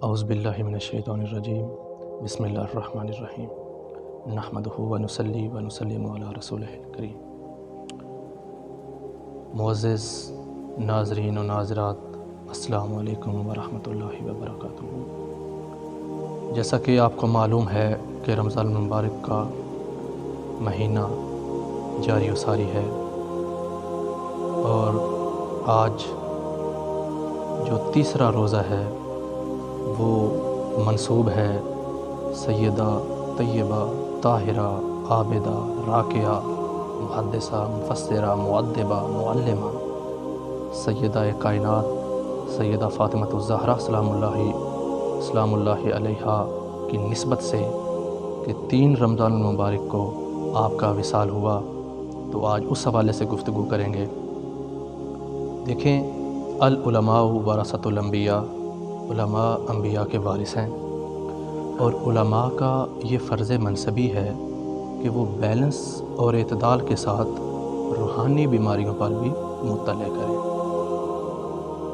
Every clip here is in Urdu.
اعوذ باللہ من الشیطان الرجیم بسم اللہ الرحمن الرحیم نحمدہ ونصلی ونسلم علی رسولہ الکریم۔ معزز ناظرین و ناظرات، السلام علیکم ورحمۃ اللہ وبرکاتہ۔ جیسا کہ آپ کو معلوم ہے کہ رمضان المبارک کا مہینہ جاری و ساری ہے، اور آج جو تیسرا روزہ ہے وہ منسوب ہے سیدہ طیبہ طاہرہ عابدہ راکعہ محدثہ مفسرہ مؤدبہ معلمہ سیدہ کائنات سیدہ فاطمۃ الزہرا سلام اللہ علیہا کی نسبت سے کہ 3 رمضان المبارک کو آپ کا وصال ہوا، تو آج اس حوالے سے گفتگو کریں گے۔ دیکھیں، العلماء ورثۃ الانبیاء، علماء انبیاء کے وارث ہیں، اور علماء کا یہ فرض منصبی ہے کہ وہ بیلنس اور اعتدال کے ساتھ روحانی بیماریوں پر بھی مطلع کریں۔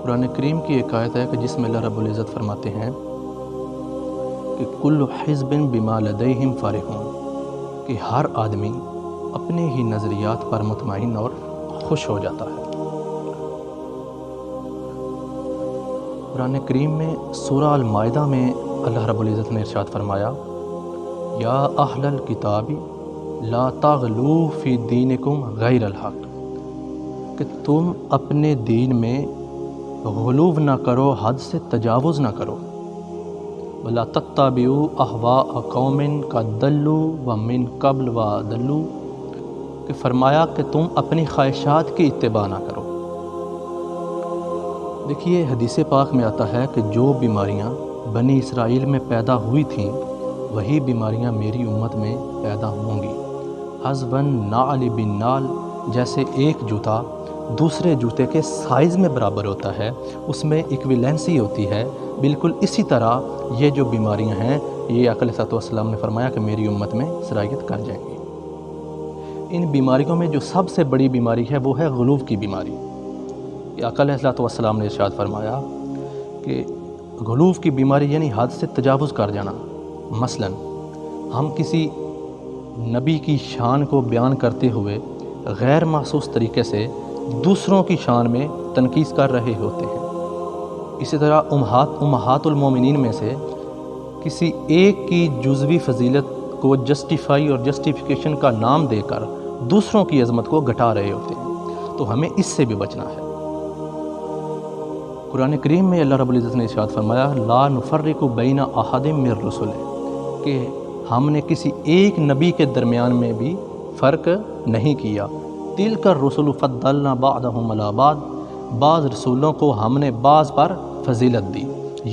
قرآن کریم کی ایک آیت ہے کہ جس میں اللہ رب العزت فرماتے ہیں کہ کل حزب بما لدیہم فرحون، کہ ہر آدمی اپنے ہی نظریات پر مطمئن اور خوش ہو جاتا ہے۔ قرآن کریم میں سورہ المائدہ میں اللہ رب العزت نے ارشاد فرمایا، یا اہل الکتاب لا تغلو فی دینکم غیر الحق، کہ تم اپنے دین میں غلو نہ کرو، حد سے تجاوز نہ کرو۔ ولا تتبعوا اہواء قوم قد ضلوا ومن قبل وضلوا، کہ فرمایا کہ تم اپنی خواہشات کی اتباع نہ کرو۔ دیکھیے، حدیث پاک میں آتا ہے کہ جو بیماریاں بنی اسرائیل میں پیدا ہوئی تھیں وہی بیماریاں میری امت میں پیدا ہوں گی۔ حذون نعل بالنعل، جیسے ایک جوتا دوسرے جوتے کے سائز میں برابر ہوتا ہے، اس میں ایکویلنسی ہوتی ہے، بالکل اسی طرح یہ جو بیماریاں ہیں، یہ آقا علیہ السلام نے فرمایا کہ میری امت میں سرایت کر جائیں گی۔ ان بیماریوں میں جو سب سے بڑی بیماری ہے وہ ہے غلو کی بیماری۔ آقا علیہ السلام نے ارشاد فرمایا کہ غلو کی بیماری یعنی حد سے تجاوز کر جانا۔ مثلا ہم کسی نبی کی شان کو بیان کرتے ہوئے غیر محسوس طریقے سے دوسروں کی شان میں تنقیص کر رہے ہوتے ہیں۔ اسی طرح امہات المومنین میں سے کسی ایک کی جزوی فضیلت کو جسٹیفائی اور جسٹیفیکیشن کا نام دے کر دوسروں کی عظمت کو گھٹا رہے ہوتے ہیں، تو ہمیں اس سے بھی بچنا ہے۔ قرآن کریم میں اللہ رب العزت نے ارشاد فرمایا، لا نفرق بین احد من الرسل، کہ ہم نے کسی ایک نبی کے درمیان میں بھی فرق نہیں کیا۔ تلک الرسل فضلنا بعضهم علی بعض، بعض رسولوں کو ہم نے بعض پر فضیلت دی،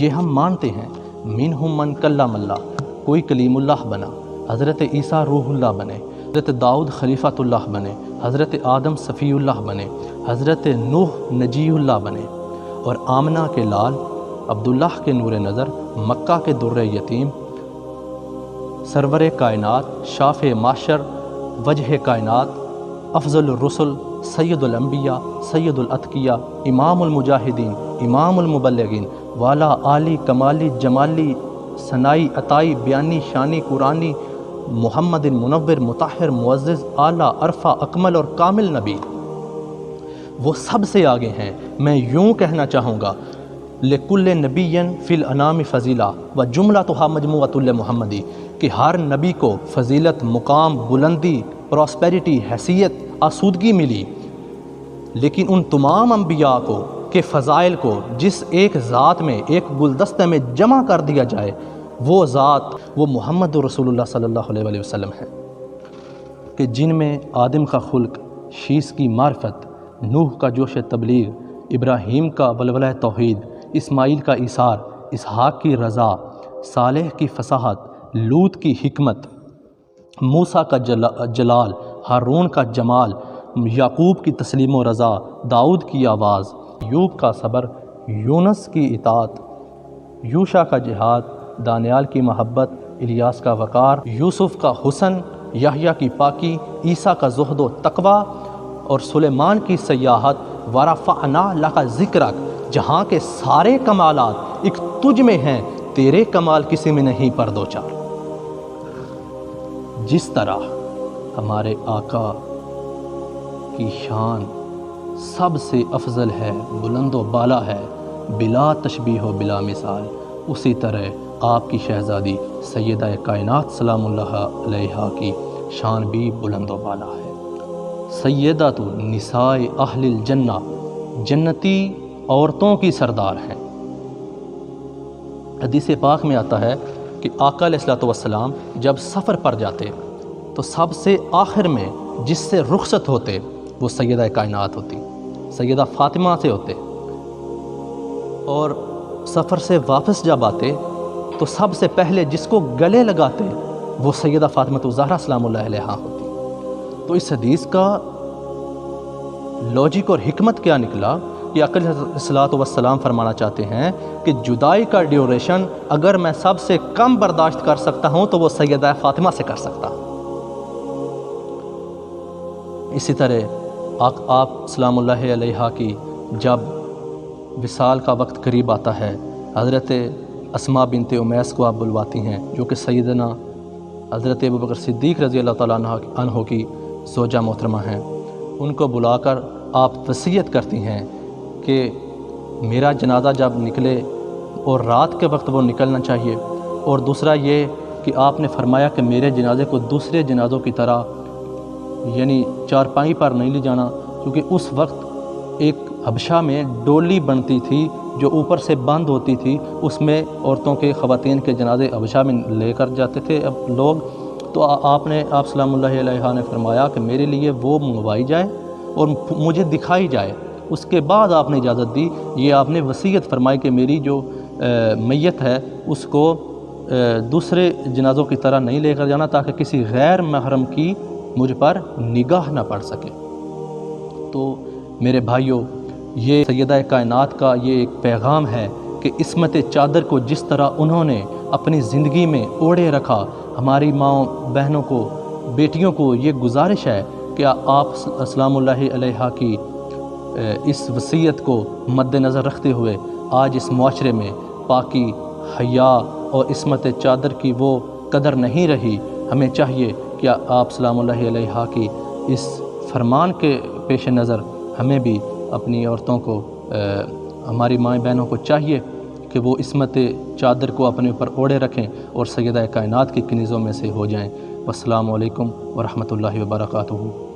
یہ ہم مانتے ہیں۔ منہم من کلم اللہ، کوئی کلیم اللہ بنا، حضرت عیسیٰ روح اللہ بنے، حضرت داؤد خلیفۃ اللہ بنے، حضرت آدم صفی اللہ بنے، حضرت نوح نجی اللہ بنے، اور آمنہ کے لال عبداللہ کے نور نظر، مکہ کے در یتیم، سرور کائنات، شاف معشر، وجہ کائنات، افضل الرسل، سید الانبیاء، سید الاتقیاء، امام المجاہدین، امام المبلغین، والا عالی کمالی جمالی ثنائی عطائی بیانی شانی قرآنی، محمد منور مطہر معزز اعلیٰ عرفہ اکمل اور کامل نبی، وہ سب سے آگے ہیں۔ میں یوں کہنا چاہوں گا، لکل نبی فی الانام فضیلہ و جملتھا مجموعۃ لمحمدی، کہ ہر نبی کو فضیلت، مقام، بلندی، پراسپیرٹی، حیثیت، آسودگی ملی، لیکن ان تمام انبیاء کو کے فضائل کو جس ایک ذات میں، ایک گلدستے میں جمع کر دیا جائے، وہ ذات وہ محمد رسول اللہ صلی اللہ علیہ وسلم ہے، کہ جن میں آدم کا خلق، شیس کی معرفت، نوح کا جوش تبلیغ، ابراہیم کا ولولہ توحید، اسماعیل کا ایثار، اسحاق کی رضا، صالح کی فصاحت، لوط کی حکمت، موسیٰ کا جلال، ہارون کا جمال، یعقوب کی تسلیم و رضا، داؤد کی آواز، ایوب کا صبر، یونس کی اطاعت، یوشع کا جہاد، دانیال کی محبت، الیاس کا وقار، یوسف کا حسن، یحییٰ کی پاکی، عیسیٰ کا زہد و تقوی، اور سلیمان کی سیاحت، ورفعنا لک ذکرک، جہاں کے سارے کمالات ایک تجھ میں ہیں، تیرے کمال کسی میں نہیں پر دو چار۔ جس طرح ہمارے آقا کی شان سب سے افضل ہے، بلند و بالا ہے، بلا تشبیہ و بلا مثال، اسی طرح آپ کی شہزادی سیدہ کائنات سلام اللہ علیہا کی شان بھی بلند و بالا ہے۔ سیدہ تو نساء اہل الجنہ، جنتی عورتوں کی سردار ہیں۔ حدیث پاک میں آتا ہے کہ آقا علیہ الصلوۃ والسلام جب سفر پر جاتے تو سب سے آخر میں جس سے رخصت ہوتے وہ سیدہ کائنات ہوتی، سیدہ فاطمہ سے ہوتے، اور سفر سے واپس جب آتے تو سب سے پہلے جس کو گلے لگاتے وہ سیدہ فاطمہ الزہرا سلام اللہ علیہا ہوتی۔ تو اس حدیث کا لاجک اور حکمت کیا نکلا کہ آقا علیہ الصلوۃ والسلام فرمانا چاہتے ہیں کہ جدائی کا ڈیوریشن اگر میں سب سے کم برداشت کر سکتا ہوں تو وہ سیدہ فاطمہ سے کر سکتا ہوں۔ اسی طرح آپ سلام اللہ علیہا کی جب وصال کا وقت قریب آتا ہے، حضرت اسماء بنت امیس کو آپ بلواتی ہیں جو کہ سیدنا حضرت ابوبکر صدیق رضی اللہ تعالیٰ عنہ کی زوجہ محترمہ ہیں، ان کو بلا کر آپ وصیت کرتی ہیں کہ میرا جنازہ جب نکلے اور رات کے وقت وہ نکلنا چاہیے، اور دوسرا یہ کہ آپ نے فرمایا کہ میرے جنازے کو دوسرے جنازوں کی طرح یعنی چارپائی پر نہیں لے جانا، کیونکہ اس وقت ایک حبشہ میں ڈولی بنتی تھی جو اوپر سے بند ہوتی تھی، اس میں عورتوں کے خواتین کے جنازے حبشہ میں لے کر جاتے تھے اب لوگ۔ تو آپ سلام اللہ علیہ نے فرمایا کہ میرے لیے وہ منگوائی جائے اور مجھے دکھائی جائے۔ اس کے بعد آپ نے اجازت دی، یہ آپ نے وصیت فرمائی کہ میری جو میت ہے اس کو دوسرے جنازوں کی طرح نہیں لے کر جانا تاکہ کسی غیر محرم کی مجھ پر نگاہ نہ پڑ سکے۔ تو میرے بھائیوں، یہ سیدہ کائنات کا یہ ایک پیغام ہے کہ عصمت چادر کو جس طرح انہوں نے اپنی زندگی میں اوڑھے رکھا، ہماری ماؤں بہنوں کو، بیٹیوں کو یہ گزارش ہے کہ آپ سلام اللہ علیہا کی اس وصیت کو مد نظر رکھتے ہوئے آج اس معاشرے میں پاکی، حیا اور عصمت چادر کی وہ قدر نہیں رہی۔ ہمیں چاہیے کہ آپ سلام اللہ علیہا کی اس فرمان کے پیش نظر ہمیں بھی اپنی عورتوں کو، ہماری مائیں بہنوں کو چاہیے کہ وہ عصمت چادر کو اپنے اوپر اوڑھے رکھیں اور سیدہ کائنات کی کنیزوں میں سے ہو جائیں۔ والسلام علیکم ورحمۃ اللہ وبرکاتہ۔